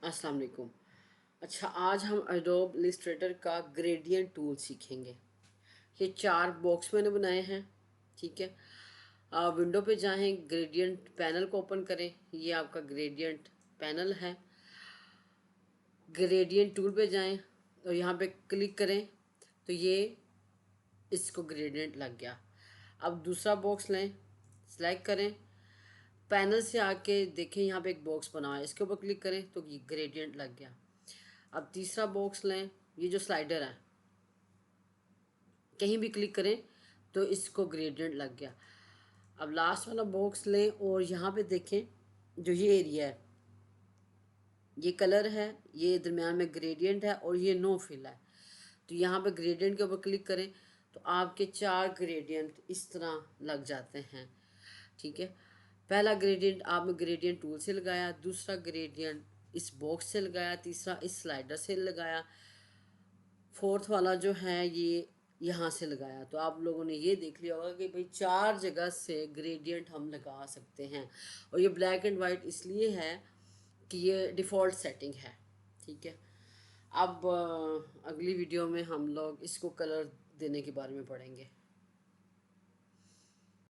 अस्सलाम वालेकुम। अच्छा, आज हम एडोब इलस्ट्रेटर का ग्रेडियंट टूल सीखेंगे। ये 4 बॉक्स मैंने बनाए हैं। ठीक है। विंडो पे जाएं, ग्रेडियंट पैनल को ओपन करें। ये आपका ग्रेडियंट पैनल है। ग्रेडियंट टूल पे जाएं और यहाँ पे क्लिक करें तो ये इसको ग्रेडियंट लग गया। अब दूसरा बॉक्स लें, सेलेक्ट करें, पैनल से आके देखें यहाँ पे एक बॉक्स बना हुआ है, इसके ऊपर क्लिक करें तो ये ग्रेडियंट लग गया। अब तीसरा बॉक्स लें, ये जो स्लाइडर है कहीं भी क्लिक करें तो इसको ग्रेडियंट लग गया। अब लास्ट वाला बॉक्स लें और यहाँ पे देखें जो ये एरिया है, ये कलर है, ये दरमियान में ग्रेडियंट है और ये नो फिल है। तो यहाँ पे ग्रेडियंट के ऊपर क्लिक करें तो आपके 4 ग्रेडियंट इस तरह लग जाते हैं। ठीक है। पहला ग्रेडियंट आपने ग्रेडियंट टूल से लगाया, दूसरा ग्रेडियंट इस बॉक्स से लगाया, तीसरा इस स्लाइडर से लगाया, फोर्थ वाला जो है ये यहाँ से लगाया। तो आप लोगों ने ये देख लिया होगा कि भाई 4 जगह से ग्रेडियंट हम लगा सकते हैं। और ये ब्लैक एंड वाइट इसलिए है कि ये डिफ़ॉल्ट सेटिंग है। ठीक है। अब अगली वीडियो में हम लोग इसको कलर देने के बारे में पढ़ेंगे।